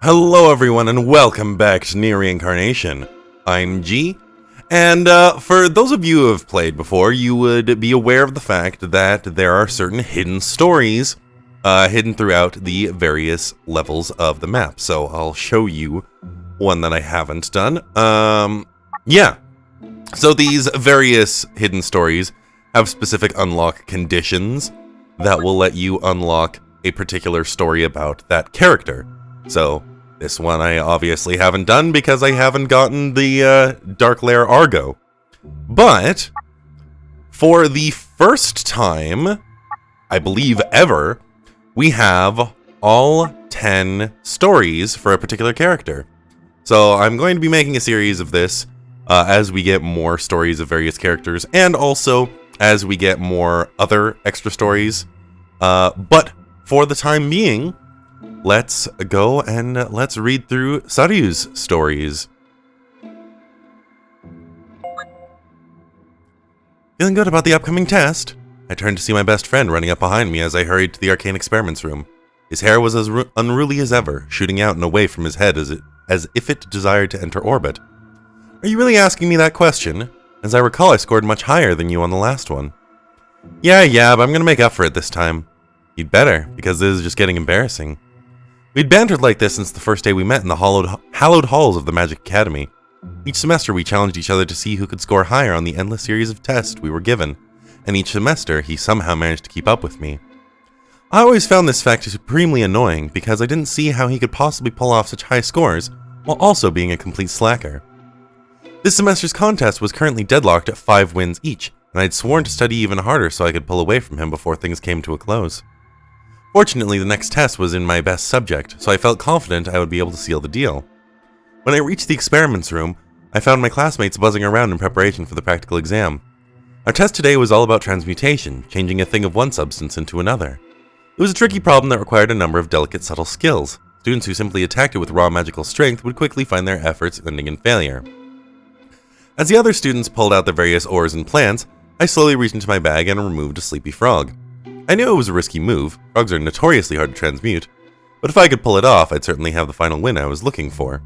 Hello everyone and welcome back to Nier Reincarnation. I'm G, and for those of you who have played before, you would be aware of the fact that there are certain hidden stories hidden throughout the various levels of the map. So I'll show you one that I haven't done. Yeah. So these various hidden stories have specific unlock conditions that will let you unlock a particular story about that character. So, this one I obviously haven't done because I haven't gotten the Dark Lair Argo. But, for the first time, I believe ever, we have all 10 stories for a particular character. So, I'm going to be making a series of this as we get more stories of various characters, and also as we get more other extra stories. But, for the time being, let's go and let's read through SARYU's stories. Feeling good about the upcoming test? I turned to see my best friend running up behind me as I hurried to the arcane experiments room. His hair was as unruly as ever, shooting out and away from his head as if it desired to enter orbit. Are you really asking me that question? As I recall, I scored much higher than you on the last one. Yeah, but I'm gonna make up for it this time. You'd better, because this is just getting embarrassing. We'd bantered like this since the first day we met in the hallowed halls of the Magic Academy. Each semester we challenged each other to see who could score higher on the endless series of tests we were given, and each semester he somehow managed to keep up with me. I always found this fact supremely annoying because I didn't see how he could possibly pull off such high scores while also being a complete slacker. This semester's contest was currently deadlocked at 5 wins each, and I'd sworn to study even harder so I could pull away from him before things came to a close. Fortunately, the next test was in my best subject, so I felt confident I would be able to seal the deal. When I reached the experiments room, I found my classmates buzzing around in preparation for the practical exam. Our test today was all about transmutation, changing a thing of one substance into another. It was a tricky problem that required a number of delicate, subtle skills. Students who simply attacked it with raw magical strength would quickly find their efforts ending in failure. As the other students pulled out their various ores and plants, I slowly reached into my bag and removed a sleepy frog. I knew it was a risky move. Frogs are notoriously hard to transmute, but if I could pull it off, I'd certainly have the final win I was looking for.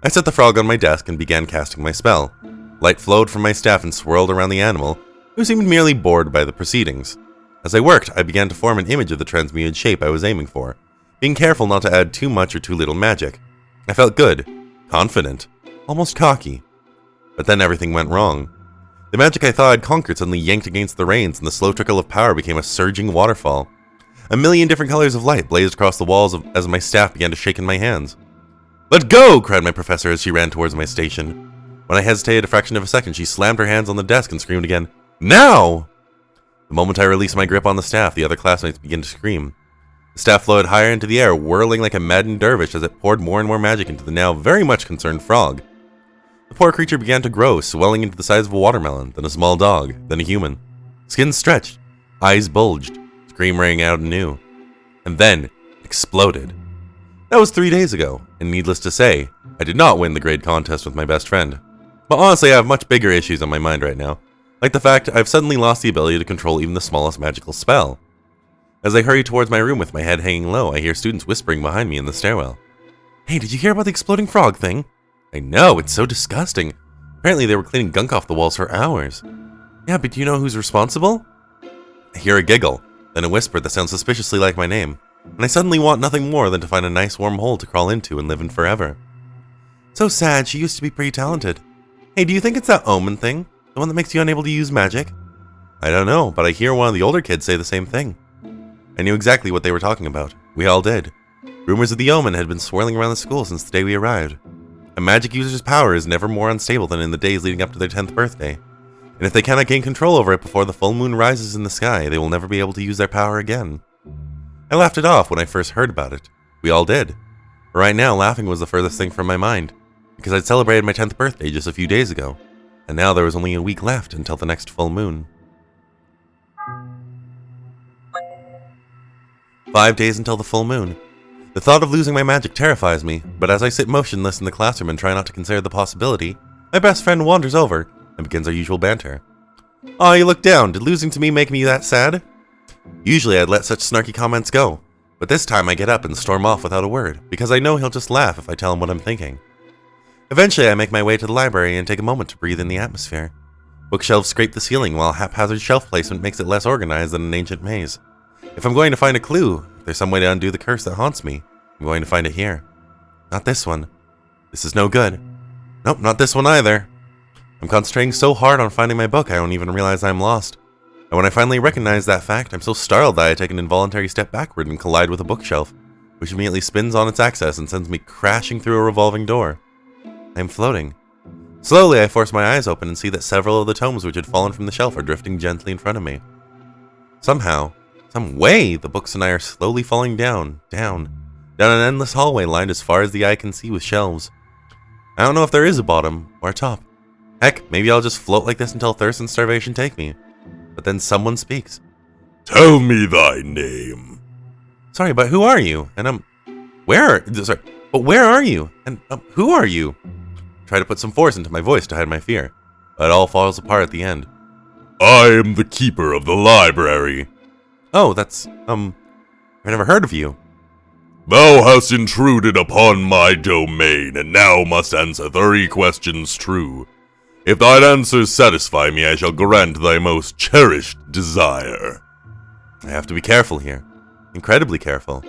I set the frog on my desk and began casting my spell. Light flowed from my staff and swirled around the animal, who seemed merely bored by the proceedings. As I worked, I began to form an image of the transmuted shape I was aiming for, being careful not to add too much or too little magic. I felt good, confident, almost cocky. But then everything went wrong. The magic I thought I'd conquered suddenly yanked against the reins, and the slow trickle of power became a surging waterfall. A million different colors of light blazed across the walls as my staff began to shake in my hands. "Let go!" cried my professor as she ran towards my station. When I hesitated a fraction of a second, she slammed her hands on the desk and screamed again, "Now!" The moment I released my grip on the staff, the other classmates began to scream. The staff floated higher into the air, whirling like a maddened dervish as it poured more and more magic into the now very much concerned frog. The poor creature began to grow, swelling into the size of a watermelon, then a small dog, then a human. Skin stretched, eyes bulged, scream rang out anew, and then it exploded. That was 3 days ago, and needless to say, I did not win the grade contest with my best friend. But honestly, I have much bigger issues on my mind right now, like the fact I've suddenly lost the ability to control even the smallest magical spell. As I hurry towards my room with my head hanging low, I hear students whispering behind me in the stairwell. "Hey, did you hear about the exploding frog thing?" "I know, it's so disgusting. Apparently they were cleaning gunk off the walls for hours." "Yeah, but do you know who's responsible?" I hear a giggle, then a whisper that sounds suspiciously like my name, and I suddenly want nothing more than to find a nice warm hole to crawl into and live in forever. So sad, she used to be pretty talented. Hey, do you think it's that omen thing? The one that makes you unable to use magic? I don't know, but I hear one of the older kids say the same thing. I knew exactly what they were talking about. We all did. Rumors of the omen had been swirling around the school since the day we arrived. A magic user's power is never more unstable than in the days leading up to their 10th birthday. And if they cannot gain control over it before the full moon rises in the sky, they will never be able to use their power again. I laughed it off when I first heard about it. We all did. But right now, laughing was the furthest thing from my mind, because I'd celebrated my 10th birthday just a few days ago, and now there was only a week left until the next full moon. 5 days until the full moon. The thought of losing my magic terrifies me, but as I sit motionless in the classroom and try not to consider the possibility, my best friend wanders over and begins our usual banter. "Aw, you look down. Did losing to me make me that sad?" Usually I'd let such snarky comments go, But this time I get up and storm off without a word, because I know he'll just laugh if I tell him what I'm thinking. Eventually I make my way to the library and take a moment to breathe in the atmosphere. Bookshelves scrape the ceiling while haphazard shelf placement makes it less organized than an ancient maze. If I'm going to find a clue, if there's some way to undo the curse that haunts me, I'm going to find it here. Not this one. This is no good. Nope, not this one either. I'm concentrating so hard on finding my book I don't even realize I'm lost. And when I finally recognize that fact, I'm so startled that I take an involuntary step backward and collide with a bookshelf, which immediately spins on its axis and sends me crashing through a revolving door. I am floating. Slowly, I force my eyes open and see that several of the tomes which had fallen from the shelf are drifting gently in front of me. Somehow, some way, the books and I are slowly falling down an endless hallway lined as far as the eye can see with shelves. I don't know if there is a bottom or a top. Heck, maybe I'll just float like this until thirst and starvation take me. But then someone speaks. Tell me thy name. Sorry, but who are you? And where are you? And who are you? Try to put some force into my voice to hide my fear, but it all falls apart at the end. I am the keeper of the library. Oh, that's, I've never heard of you. Thou hast intruded upon my domain, and now must answer 3 questions true. If thine answers satisfy me, I shall grant thy most cherished desire. I have to be careful here. Incredibly careful.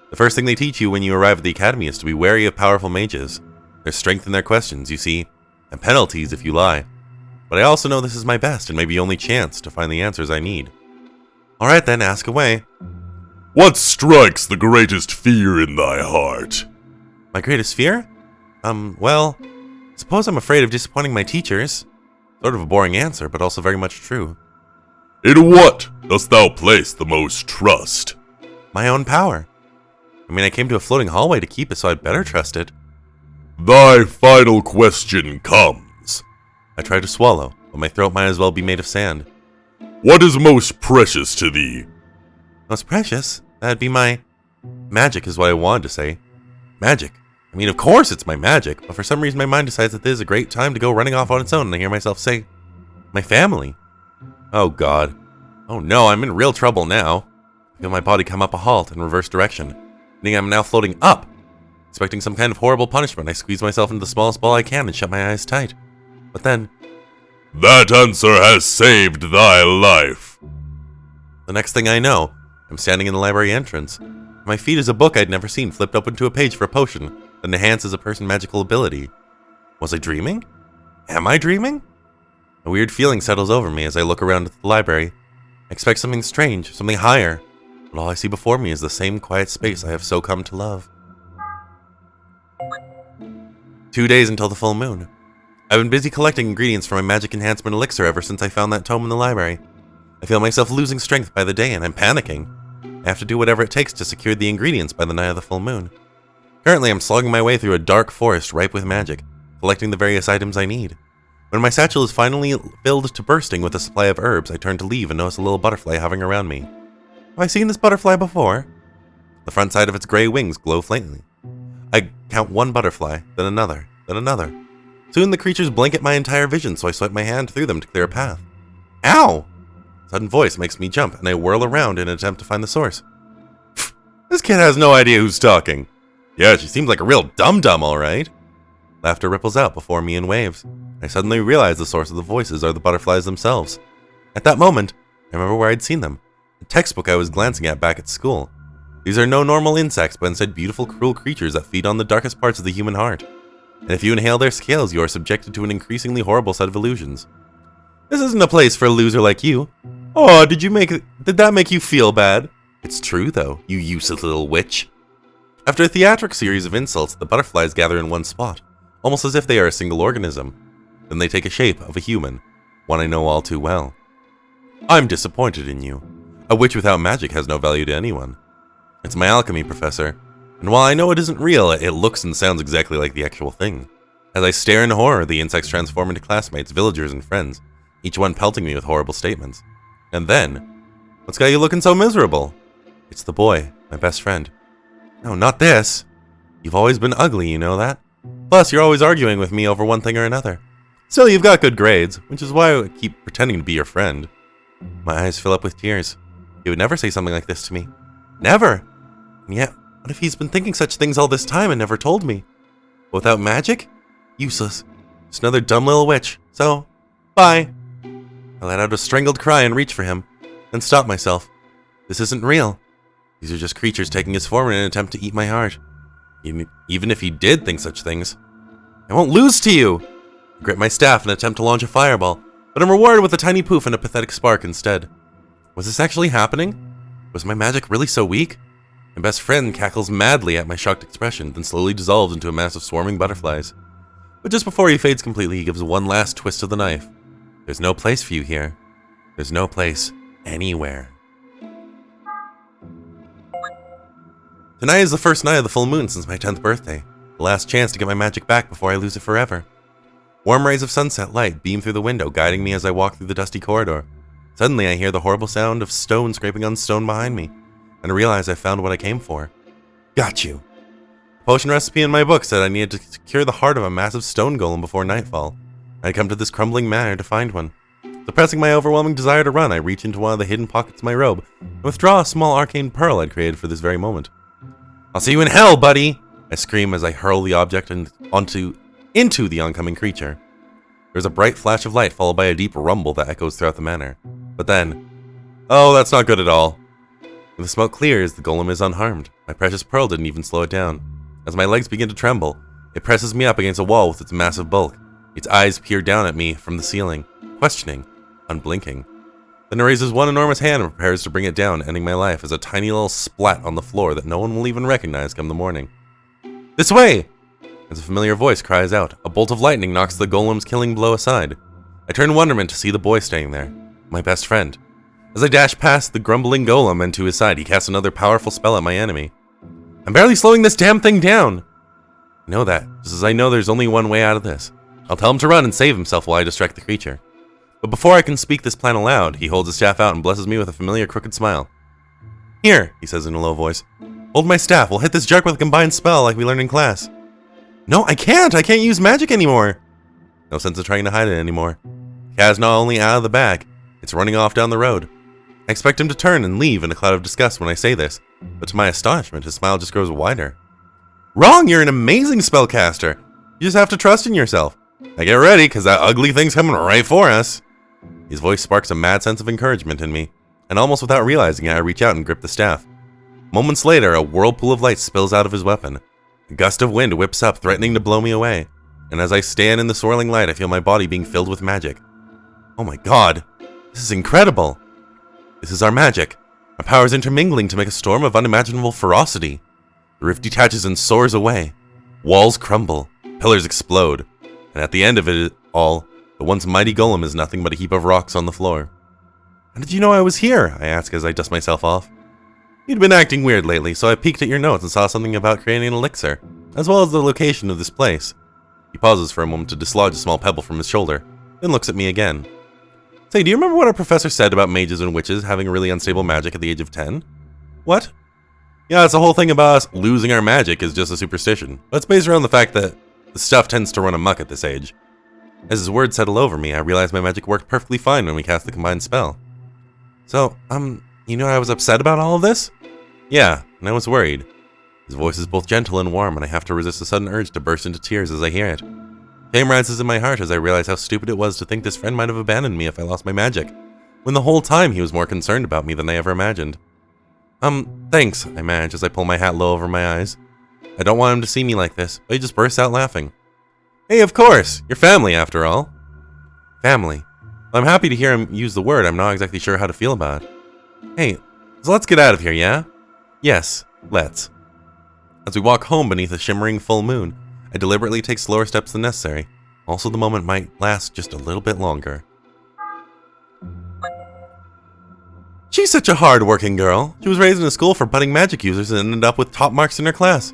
The first thing they teach you when you arrive at the academy is to be wary of powerful mages. There's strength in their questions, you see, and penalties if you lie. But I also know this is my best and maybe only chance to find the answers I need. Alright then, ask away. What strikes the greatest fear in thy heart? My greatest fear? Well, suppose I'm afraid of disappointing my teachers. Sort of a boring answer, but also very much true. In what dost thou place the most trust? My own power. I mean, I came to a floating hallway to keep it, so I'd better trust it. Thy final question comes. I try to swallow, but my throat might as well be made of sand. What is most precious to thee? Most precious? That'd be my... Magic is what I wanted to say. Magic. I mean, of course it's my magic, but for some reason my mind decides that this is a great time to go running off on its own, and I hear myself say, my family. Oh god. Oh no, I'm in real trouble now. I feel my body come up a halt in reverse direction, meaning I'm now floating up. Expecting some kind of horrible punishment, I squeeze myself into the smallest ball I can and shut my eyes tight. But then... That answer has saved thy life. The next thing I know, I'm standing in the library entrance. At my feet is a book I'd never seen flipped open to a page for a potion that enhances a person's magical ability. Was I dreaming? Am I dreaming? A weird feeling settles over me as I look around at the library. I expect something strange, something higher, but all I see before me is the same quiet space I have so come to love. 2 days until the full moon. I've been busy collecting ingredients for my magic enhancement elixir ever since I found that tome in the library. I feel myself losing strength by the day and I'm panicking. I have to do whatever it takes to secure the ingredients by the night of the full moon. Currently, I'm slogging my way through a dark forest ripe with magic, collecting the various items I need. When my satchel is finally filled to bursting with a supply of herbs, I turn to leave and notice a little butterfly hovering around me. Have I seen this butterfly before? The front side of its gray wings glow faintly. I count one butterfly, then another, then another. Soon the creatures blanket my entire vision, so I swipe my hand through them to clear a path. Ow! A sudden voice makes me jump, and I whirl around in an attempt to find the source. This kid has no idea who's talking. Yeah, she seems like a real dum-dum, alright. Laughter ripples out before me in waves. I suddenly realize the source of the voices are the butterflies themselves. At that moment, I remember where I'd seen them. The textbook I was glancing at back at school. These are no normal insects, but instead beautiful, cruel creatures that feed on the darkest parts of the human heart. And if you inhale their scales, you are subjected to an increasingly horrible set of illusions. This isn't a place for a loser like you. Oh, did that make you feel bad? It's true, though, you useless little witch. After a theatric series of insults, the butterflies gather in one spot, almost as if they are a single organism. Then they take a shape of a human, one I know all too well. I'm disappointed in you. A witch without magic has no value to anyone. It's my alchemy, Professor, and while I know it isn't real, it looks and sounds exactly like the actual thing. As I stare in horror, the insects transform into classmates, villagers, and friends, each one pelting me with horrible statements. And then, what's got you looking so miserable? It's the boy, my best friend. No, not this. You've always been ugly, you know that? Plus, you're always arguing with me over one thing or another. Still, you've got good grades, which is why I keep pretending to be your friend. My eyes fill up with tears. You would never say something like this to me. Never! And yet, what if he's been thinking such things all this time and never told me? Without magic? Useless. Just another dumb little witch. So, bye. I let out a strangled cry and reached for him, then stopped myself. This isn't real. These are just creatures taking his form in an attempt to eat my heart. Even if he did think such things. I won't lose to you! I grip my staff in an attempt to launch a fireball, but I'm rewarded with a tiny poof and a pathetic spark instead. Was this actually happening? Was my magic really so weak? My best friend cackles madly at my shocked expression, then slowly dissolves into a mass of swarming butterflies. But just before he fades completely, he gives one last twist of the knife. There's no place for you here. There's no place anywhere. Tonight is the first night of the full moon since my 10th birthday, the last chance to get my magic back before I lose it forever. Warm rays of sunset light beam through the window, guiding me as I walk through the dusty corridor. Suddenly, I hear the horrible sound of stone scraping on stone behind me, and I realize I found what I came for. Got you! The potion recipe in my book said I needed to secure the heart of a massive stone golem before nightfall. I had come to this crumbling manor to find one. Suppressing my overwhelming desire to run, I reach into one of the hidden pockets of my robe and withdraw a small arcane pearl I'd created for this very moment. I'll see you in hell, buddy! I scream as I hurl the object into the oncoming creature. There's a bright flash of light followed by a deep rumble that echoes throughout the manor. But then, oh, that's not good at all. When the smoke clears, the golem is unharmed. My precious pearl didn't even slow it down. As my legs begin to tremble, it presses me up against a wall with its massive bulk. Its eyes peer down at me from the ceiling, questioning, unblinking. Then it raises one enormous hand and prepares to bring it down, ending my life as a tiny little splat on the floor that no one will even recognize come the morning. This way! As a familiar voice cries out, a bolt of lightning knocks the golem's killing blow aside. I turn in wonderment to see the boy standing there, my best friend. As I dash past the grumbling golem and to his side, he casts another powerful spell at my enemy. I'm barely slowing this damn thing down! I know that, just as I know there's only one way out of this. I'll tell him to run and save himself while I distract the creature. But before I can speak this plan aloud, he holds his staff out and blesses me with a familiar crooked smile. Here, he says in a low voice. Hold my staff, we'll hit this jerk with a combined spell like we learned in class. No, I can't use magic anymore! No sense of trying to hide it anymore. The cat's not only out of the bag, it's running off down the road. I expect him to turn and leave in a cloud of disgust when I say this, but to my astonishment, his smile just grows wider. Wrong, you're an amazing spellcaster! You just have to trust in yourself. Now get ready, cause that ugly thing's coming right for us! His voice sparks a mad sense of encouragement in me, and almost without realizing it, I reach out and grip the staff. Moments later, a whirlpool of light spills out of his weapon. A gust of wind whips up, threatening to blow me away, and as I stand in the swirling light, I feel my body being filled with magic. Oh my god, this is incredible! This is our magic. Our powers intermingling to make a storm of unimaginable ferocity. The rift detaches and soars away. Walls crumble, pillars explode, and at the end of it all, the once mighty golem is nothing but a heap of rocks on the floor. How did you know I was here? I ask as I dust myself off. You'd been acting weird lately, so I peeked at your notes and saw something about creating an elixir, as well as the location of this place. He pauses for a moment to dislodge a small pebble from his shoulder, then looks at me again. Say, do you remember what our professor said about mages and witches having really unstable magic at the age of 10? What? Yeah, it's the whole thing about us losing our magic is just a superstition, but it's based around the fact that the stuff tends to run amok at this age. As his words settle over me, I realize my magic worked perfectly fine when we cast the combined spell. So, you know I was upset about all of this? Yeah, and I was worried. His voice is both gentle and warm, and I have to resist a sudden urge to burst into tears as I hear it. Shame rises in my heart as I realize how stupid it was to think this friend might have abandoned me if I lost my magic, when the whole time he was more concerned about me than I ever imagined. Thanks, I manage as I pull my hat low over my eyes. I don't want him to see me like this, but he just bursts out laughing. Hey, of course! You're family, after all. Family. Well, I'm happy to hear him use the word. I'm not exactly sure how to feel about it. Hey, so let's get out of here, yeah? Yes, let's. As we walk home beneath a shimmering full moon, I deliberately take slower steps than necessary. Also, the moment might last just a little bit longer. She's such a hard-working girl. She was raised in a school for budding magic users and ended up with top marks in her class.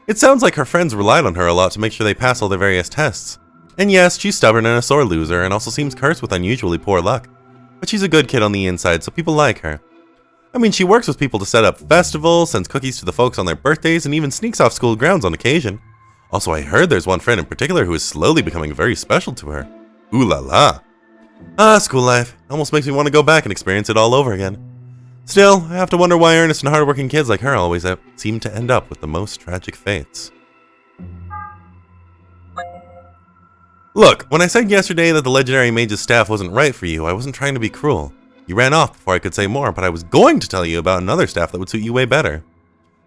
It sounds like her friends relied on her a lot to make sure they pass all their various tests. And yes, she's stubborn and a sore loser and also seems cursed with unusually poor luck. But she's a good kid on the inside, so people like her. I mean, she works with people to set up festivals, sends cookies to the folks on their birthdays, and even sneaks off school grounds on occasion. Also, I heard there's one friend in particular who is slowly becoming very special to her. Ooh la la. School life. Almost makes me want to go back and experience it all over again. Still, I have to wonder why earnest and hardworking kids like her always seem to end up with the most tragic fates. Look, when I said yesterday that the legendary mage's staff wasn't right for you, I wasn't trying to be cruel. You ran off before I could say more, but I was going to tell you about another staff that would suit you way better.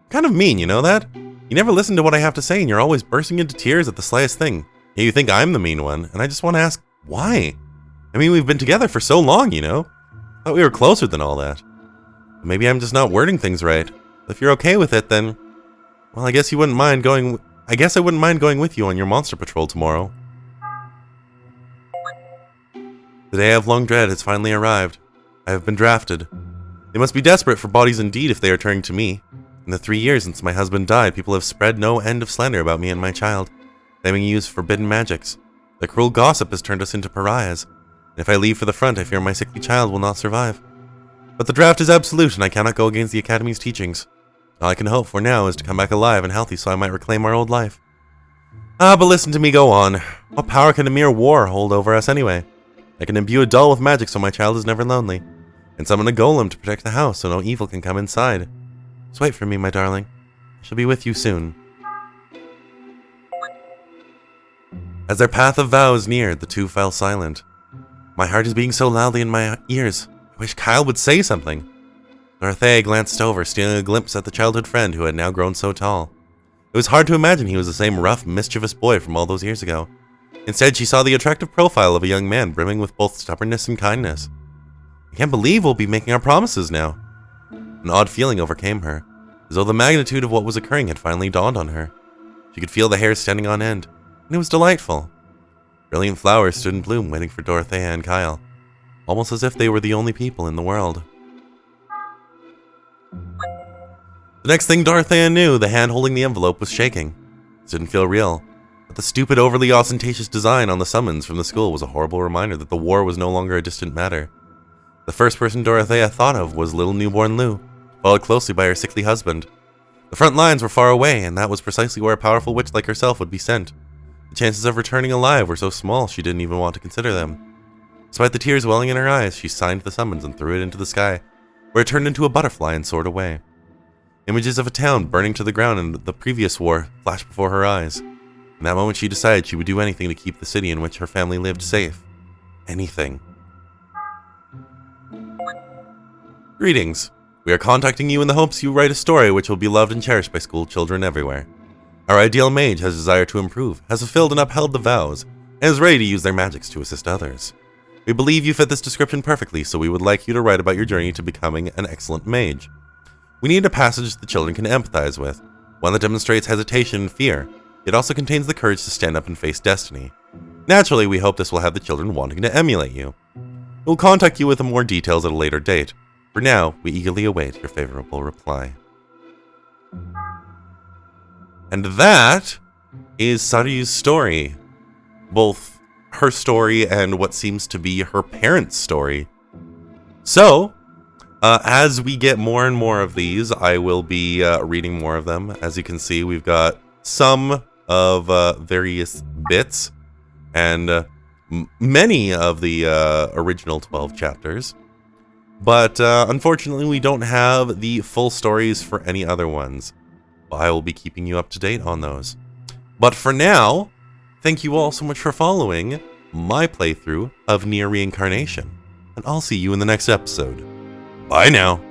Kind of mean, you know that? You never listen to what I have to say, and you're always bursting into tears at the slightest thing. Yeah, you think I'm the mean one, and I just want to ask, why? I mean, we've been together for so long, you know? Thought we were closer than all that. Maybe I'm just not wording things right. If you're okay with it, then... Well, I guess you wouldn't mind going... I guess I wouldn't mind going with you on your monster patrol tomorrow. The day I've long dread has finally arrived. I have been drafted. They must be desperate for bodies indeed if they are turning to me. In the 3 years since my husband died, people have spread no end of slander about me and my child, claiming you use forbidden magics. The cruel gossip has turned us into pariahs, and if I leave for the front, I fear my sickly child will not survive. But the draft is absolute, and I cannot go against the Academy's teachings. All I can hope for now is to come back alive and healthy so I might reclaim our old life. But listen to me go on. What power can a mere war hold over us anyway? I can imbue a doll with magic so my child is never lonely, and summon a golem to protect the house so no evil can come inside. Just wait for me, my darling. I shall be with you soon. As their path of vows neared, the two fell silent. My heart is beating so loudly in my ears. I wish Kyle would say something. Dorothea glanced over, stealing a glimpse at the childhood friend who had now grown so tall. It was hard to imagine he was the same rough, mischievous boy from all those years ago. Instead, she saw the attractive profile of a young man brimming with both stubbornness and kindness. I can't believe we'll be making our promises now. An odd feeling overcame her, as though the magnitude of what was occurring had finally dawned on her. She could feel the hair standing on end, and it was delightful. Brilliant flowers stood in bloom waiting for Dorothea and Kyle, almost as if they were the only people in the world. The next thing Dorothea knew, the hand holding the envelope was shaking. It didn't feel real, but the stupid, overly ostentatious design on the summons from the school was a horrible reminder that the war was no longer a distant matter. The first person Dorothea thought of was little newborn Lou, followed closely by her sickly husband. The front lines were far away, and that was precisely where a powerful witch like herself would be sent. The chances of returning alive were so small she didn't even want to consider them. Despite the tears welling in her eyes, she signed the summons and threw it into the sky, where it turned into a butterfly and soared away. Images of a town burning to the ground in the previous war flashed before her eyes. In that moment she decided she would do anything to keep the city in which her family lived safe. Anything. Greetings. We are contacting you in the hopes you write a story which will be loved and cherished by school children everywhere. Our ideal mage has a desire to improve, has fulfilled and upheld the vows, and is ready to use their magics to assist others. We believe you fit this description perfectly, so we would like you to write about your journey to becoming an excellent mage. We need a passage the children can empathize with, one that demonstrates hesitation and fear, yet also contains the courage to stand up and face destiny. Naturally, we hope this will have the children wanting to emulate you. We'll contact you with more details at a later date. For now, we eagerly await your favorable reply. And that is SARYU's story. Both her story and what seems to be her parents' story. So, as we get more and more of these, I will be reading more of them. As you can see, we've got some of various bits and many of the original 12 chapters. But unfortunately, we don't have the full stories for any other ones. I will be keeping you up to date on those. But for now, thank you all so much for following my playthrough of Nier Reincarnation. And I'll see you in the next episode. Bye now.